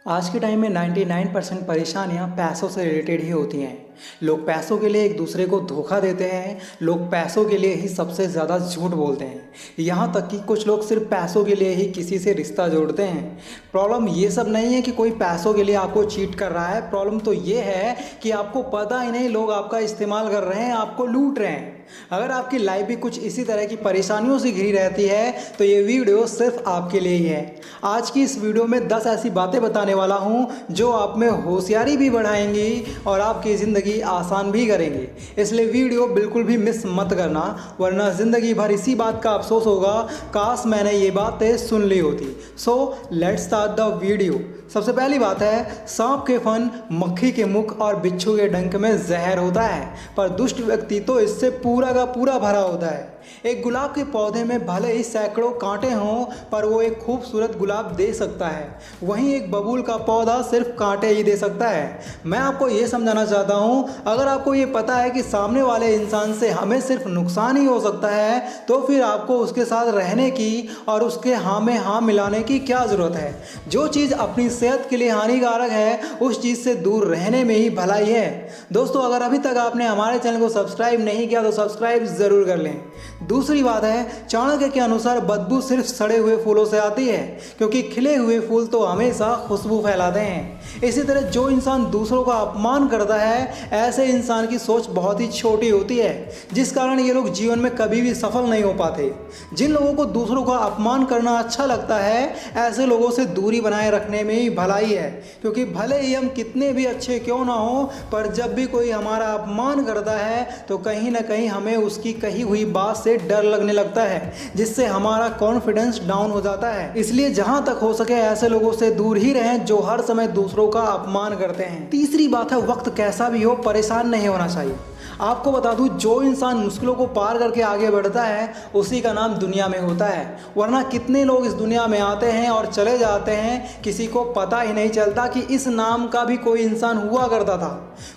आज के टाइम में 99% परेशानियां पैसों से रिलेटेड ही होती हैं। लोग पैसों के लिए एक दूसरे को धोखा देते हैं। लोग पैसों के लिए ही सबसे ज़्यादा झूठ बोलते हैं। यहाँ तक कि कुछ लोग सिर्फ पैसों के लिए ही किसी से रिश्ता जोड़ते हैं। प्रॉब्लम ये सब नहीं है कि कोई पैसों के लिए आपको चीट कर रहा है। प्रॉब्लम तो ये है कि आपको पता ही नहीं, लोग आपका इस्तेमाल कर रहे हैं, आपको लूट रहे हैं। अगर आपकी लाइफ भी कुछ इसी तरह की परेशानियों से घिरी रहती है तो ये वीडियो सिर्फ आपके लिए ही है। आज की इस वीडियो में 10 ऐसी बातें बताने वाला हूँ जो आप में होशियारी भी बढ़ाएंगी और आपकी ज़िंदगी आसान भी करेंगी। इसलिए वीडियो बिल्कुल भी मिस मत करना, वरना ज़िंदगी भर इसी बात का अफसोस होगा, काश मैंने ये बातें सुन ली होती। So let's start the video. सबसे पहली बात है, सांप के फन, मक्खी के मुख और बिच्छू के डंक में जहर होता है, पर दुष्ट व्यक्ति तो इससे पूरा का पूरा भरा होता है। एक गुलाब के पौधे में भले ही सैकड़ों कांटे हों, पर वो एक खूबसूरत गुलाब दे सकता है। वहीं एक बबूल का पौधा सिर्फ कांटे ही दे सकता है। मैं आपको ये समझाना चाहता हूँ, अगर आपको ये पता है कि सामने वाले इंसान से हमें सिर्फ नुकसान ही हो सकता है, तो फिर आपको उसके साथ रहने की और उसके हाँ में हाँ मिलाने की क्या ज़रूरत है। जो चीज़ अपनी सेहत के लिए हानिकारक है, उस चीज़ से दूर रहने में ही भलाई है। दोस्तों, अगर अभी तक आपने हमारे चैनल को सब्सक्राइब नहीं किया तो सब्सक्राइब ज़रूर कर लें। दूसरी बात है, चाणक्य के अनुसार बदबू सिर्फ सड़े हुए फूलों से आती है, क्योंकि खिले हुए फूल तो हमेशा खुशबू फैलाते हैं। इसी तरह जो इंसान दूसरों का अपमान करता है, ऐसे इंसान की सोच बहुत ही छोटी होती है, जिस कारण ये लोग जीवन में कभी भी सफल नहीं हो पाते। जिन लोगों को दूसरों का अपमान करना अच्छा लगता है, ऐसे लोगों से दूरी बनाए रखने में ही भलाई है, क्योंकि भले ही हम कितने भी अच्छे क्यों ना हो, पर जब भी कोई हमारा अपमान करता है तो कहीं ना कहीं हमें उसकी कही हुई बात से डर लगने लगता है, जिससे हमारा कॉन्फिडेंस डाउन हो जाता है। इसलिए जहां तक हो सके ऐसे लोगों से दूर ही रहें जो हर समय दूसरों का अपमान करते हैं। तीसरी बात है, वक्त कैसा भी हो परेशान नहीं होना चाहिए। आपको बता दूं, जो इंसान मुश्किलों को पार करके आगे बढ़ता है, उसी का नाम दुनिया में होता है। वरना कितने लोग इस दुनिया में आते हैं और चले जाते हैं, किसी को पता ही नहीं चलता कि इस नाम का भी कोई इंसान हुआ करता था।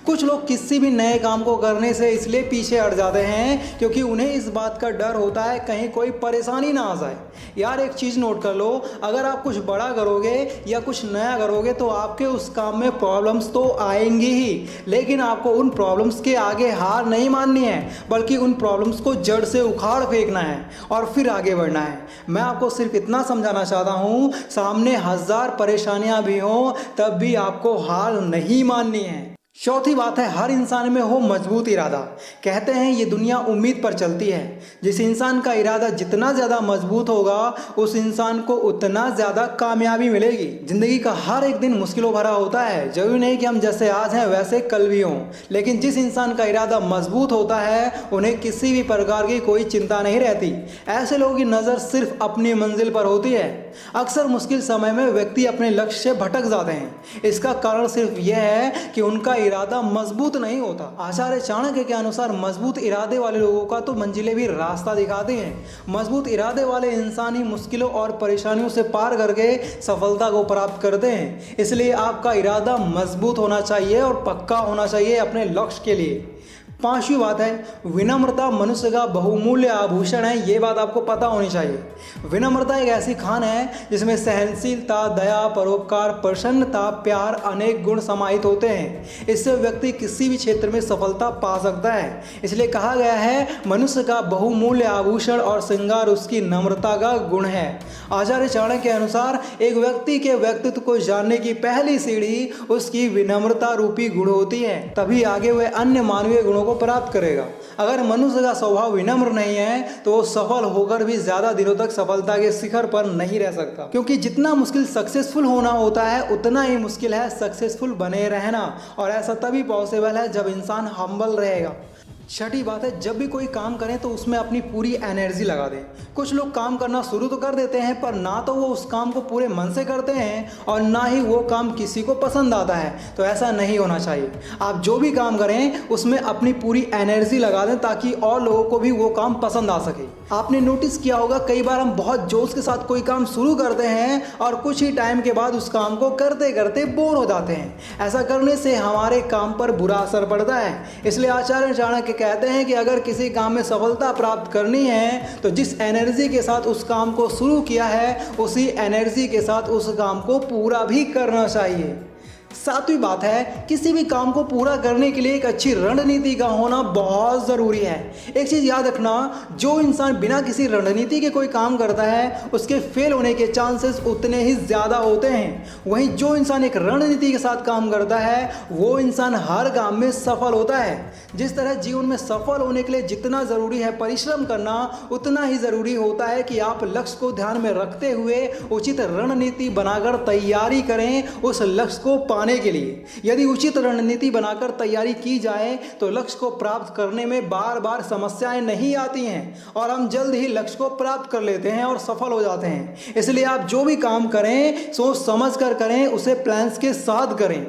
कुछ लोग किसी भी नए काम को करने से इसलिए पीछे हट जाते हैं क्योंकि उन्हें इस बात का डर होता है कहीं कोई परेशानी ना आ जाए। यार, एक चीज़ नोट कर लो, अगर आप कुछ बड़ा करोगे या कुछ नया करोगे तो आपके उस काम में प्रॉब्लम्स तो आएंगी ही, लेकिन आपको उन प्रॉब्लम्स के आगे हार नहीं माननी है, बल्कि उन प्रॉब्लम्स को जड़ से उखाड़ फेंकना है और फिर आगे बढ़ना है। मैं आपको सिर्फ इतना समझाना चाहता हूँ, सामने 1000 परेशानियां भी हों तब भी आपको हार नहीं माननी है। चौथी बात है, हर इंसान में हो मजबूत इरादा। कहते हैं ये दुनिया उम्मीद पर चलती है। जिस इंसान का इरादा जितना ज़्यादा मजबूत होगा, उस इंसान को उतना ज़्यादा कामयाबी मिलेगी। ज़िंदगी का हर एक दिन मुश्किलों भरा होता है। जरूरी नहीं कि हम जैसे आज हैं वैसे कल भी हों, लेकिन जिस इंसान का इरादा मजबूत होता है, उन्हें किसी भी प्रकार की कोई चिंता नहीं रहती। ऐसे लोगों की नज़र सिर्फ अपनी मंजिल पर होती है। अक्सर मुश्किल समय में व्यक्ति अपने लक्ष्य से भटक जाते हैं। इसका कारण सिर्फ यह है कि उनका इरादा मजबूत नहीं होता। आचार्य चाणक्य के अनुसार मजबूत इरादे वाले लोगों का तो मंजिलें भी रास्ता दिखाते हैं। मजबूत इरादे वाले इंसान ही मुश्किलों और परेशानियों से पार करके सफलता को प्राप्त करते हैं। इसलिए आपका इरादा मजबूत होना चाहिए और पक्का होना चाहिए अपने लक्ष्य के लिए। पांचवी बात है, विनम्रता मनुष्य का बहुमूल्य आभूषण है। ये बात आपको पता होनी चाहिए। विनम्रता एक ऐसी खान है जिसमें सहनशीलता, दया, परोपकार, प्रसन्नता, प्यार अनेक गुण समाहित होते हैं। इससे व्यक्ति किसी भी क्षेत्र में सफलता पा सकता है। इसलिए कहा गया है, मनुष्य का बहुमूल्य आभूषण और श्रृंगार उसकी नम्रता का गुण है। आचार्य चाणक्य के अनुसार एक व्यक्ति के व्यक्तित्व को जानने की पहली सीढ़ी उसकी विनम्रता रूपी गुण होती है, तभी आगे वह अन्य मानवीय गुणों को प्राप्त करेगा। अगर मनुष्य का स्वभाव विनम्र नहीं है तो वो सफल होकर भी ज्यादा दिनों तक सफलता के शिखर पर नहीं रह सकता, क्योंकि जितना मुश्किल सक्सेसफुल होना होता है, उतना ही मुश्किल है सक्सेसफुल बने रहना। और ऐसा तभी पॉसिबल है जब इंसान हम्बल रहेगा। छठी बात है, जब भी कोई काम करें तो उसमें अपनी पूरी एनर्जी लगा दें। कुछ लोग काम करना शुरू तो कर देते हैं, पर ना तो वो उस काम को पूरे मन से करते हैं और ना ही वो काम किसी को पसंद आता है। तो ऐसा नहीं होना चाहिए। आप जो भी काम करें उसमें अपनी पूरी एनर्जी लगा दें ताकि और लोगों को भी वो काम पसंद आ सके। आपने नोटिस किया होगा कई बार हम बहुत जोश के साथ कोई काम शुरू करते हैं और कुछ ही टाइम के बाद उस काम को करते करते बोर हो जाते हैं। ऐसा करने से हमारे काम पर बुरा असर पड़ता है। इसलिए आचार्य चाणक्य कहते हैं कि अगर किसी काम में सफलता प्राप्त करनी है तो जिस एनर्जी के साथ उस काम को शुरू किया है उसी एनर्जी के साथ उस काम को पूरा भी करना चाहिए। सातवीं बात है, किसी भी काम को पूरा करने के लिए एक अच्छी रणनीति का होना बहुत ज़रूरी है। एक चीज़ याद रखना, जो इंसान बिना किसी रणनीति के कोई काम करता है उसके फेल होने के चांसेस उतने ही ज़्यादा होते हैं। वहीं जो इंसान एक रणनीति के साथ काम करता है वो इंसान हर काम में सफल होता है। जिस तरह जीवन में सफल होने के लिए जितना ज़रूरी है परिश्रम करना, उतना ही ज़रूरी होता है कि आप लक्ष्य को ध्यान में रखते हुए उचित रणनीति बनाकर तैयारी करें उस लक्ष्य को पाने के लिए। यदि उचित रणनीति बनाकर तैयारी की जाए तो लक्ष्य को प्राप्त करने में बार बार समस्याएं नहीं आती हैं और हम जल्द ही लक्ष्य को प्राप्त कर लेते हैं और सफल हो जाते हैं। इसलिए आप जो भी काम करें सोच समझ कर करें, उसे प्लान्स के साथ करें।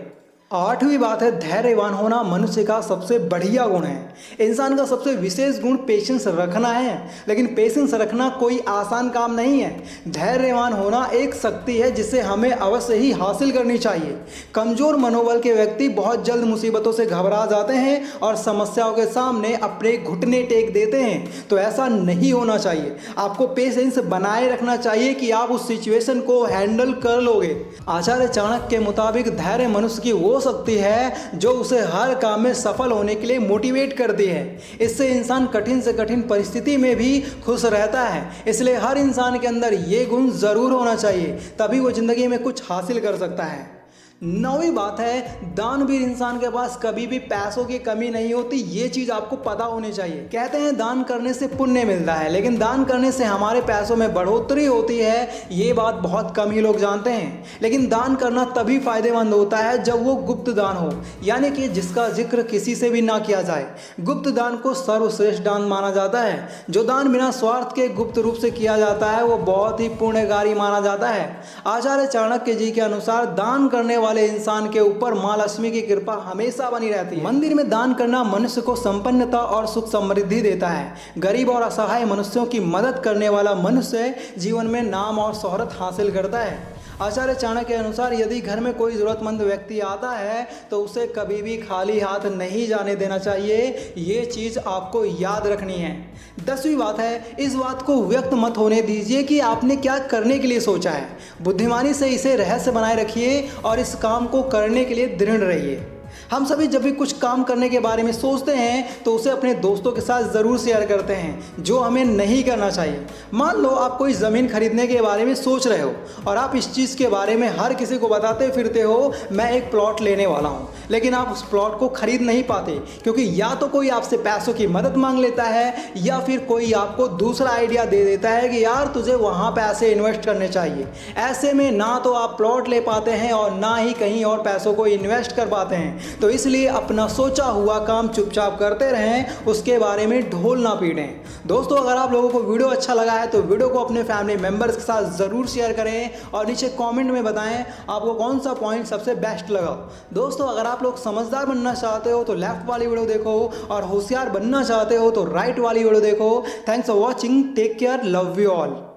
आठवीं बात है, धैर्यवान होना मनुष्य का सबसे बढ़िया गुण है। इंसान का सबसे विशेष गुण पेशेंस रखना है, लेकिन पेशेंस रखना कोई आसान काम नहीं है। धैर्यवान होना एक शक्ति है जिसे हमें अवश्य ही हासिल करनी चाहिए। कमजोर मनोबल के व्यक्ति बहुत जल्द मुसीबतों से घबरा जाते हैं और समस्याओं के सामने अपने घुटने टेक देते हैं, तो ऐसा नहीं होना चाहिए। आपको पेशेंस बनाए रखना चाहिए कि आप उस सिचुएशन को हैंडल कर लोगे। आचार्य चाणक्य के मुताबिक धैर्य मनुष्य की वो सकती है जो उसे हर काम में सफल होने के लिए मोटिवेट करती है। इससे इंसान कठिन से कठिन परिस्थिति में भी खुश रहता है। इसलिए हर इंसान के अंदर ये गुण जरूर होना चाहिए, तभी वो जिंदगी में कुछ हासिल कर सकता है। नौवीं बात है, दानवीर इंसान के पास कभी भी पैसों की कमी नहीं होती। ये चीज़ आपको पता होनी चाहिए। कहते हैं दान करने से पुण्य मिलता है, लेकिन दान करने से हमारे पैसों में बढ़ोतरी होती है, ये बात बहुत कम ही लोग जानते हैं। लेकिन दान करना तभी फायदेमंद होता है जब वो गुप्त दान हो, यानी कि जिसका जिक्र किसी से भी ना किया जाए। गुप्त दान को सर्वश्रेष्ठ दान माना जाता है। जो दान बिना स्वार्थ के गुप्त रूप से किया जाता है वो बहुत ही पुण्यकारी माना जाता है। आचार्य चाणक्य जी के अनुसार दान करने वाले इंसान के ऊपर मां लक्ष्मी की कृपा हमेशा बनी रहती है। मंदिर में दान करना मनुष्य को संपन्नता और सुख समृद्धि देता है। गरीब और असहाय मनुष्यों की मदद करने वाला मनुष्य जीवन में नाम और शोहरत हासिल करता है। आचार्य चाणक्य के अनुसार यदि घर में कोई ज़रूरतमंद व्यक्ति आता है तो उसे कभी भी खाली हाथ नहीं जाने देना चाहिए। ये चीज़ आपको याद रखनी है। 10वीं बात है, इस बात को व्यक्त मत होने दीजिए कि आपने क्या करने के लिए सोचा है। बुद्धिमानी से इसे रहस्य बनाए रखिए और इस काम को करने के लिए दृढ़ रहिए। हम सभी जब भी कुछ काम करने के बारे में सोचते हैं तो उसे अपने दोस्तों के साथ ज़रूर शेयर करते हैं, जो हमें नहीं करना चाहिए। मान लो आप कोई ज़मीन खरीदने के बारे में सोच रहे हो और आप इस चीज़ के बारे में हर किसी को बताते फिरते हो, मैं एक प्लॉट लेने वाला हूँ, लेकिन आप उस प्लॉट को खरीद नहीं पाते क्योंकि या तो कोई आपसे पैसों की मदद मांग लेता है या फिर कोई आपको दूसरा आइडिया दे देता है कि यार तुझे वहाँ पैसे इन्वेस्ट करने चाहिए। ऐसे में ना तो आप प्लॉट ले पाते हैं और ना ही कहीं और पैसों को इन्वेस्ट कर पाते हैं। तो इसलिए अपना सोचा हुआ काम चुपचाप करते रहें, उसके बारे में ढोल ना पीटें। दोस्तों, अगर आप लोगों को वीडियो अच्छा लगा है तो वीडियो को अपने फैमिली मेंबर्स के साथ ज़रूर शेयर करें और नीचे कमेंट में बताएं आपको कौन सा पॉइंट सबसे बेस्ट लगा। दोस्तों, अगर आप लोग समझदार बनना चाहते हो तो लेफ्ट वाली वीडियो देखो और होशियार बनना चाहते हो तो राइट वाली वीडियो देखो। Thanks for watching, take care, love you all.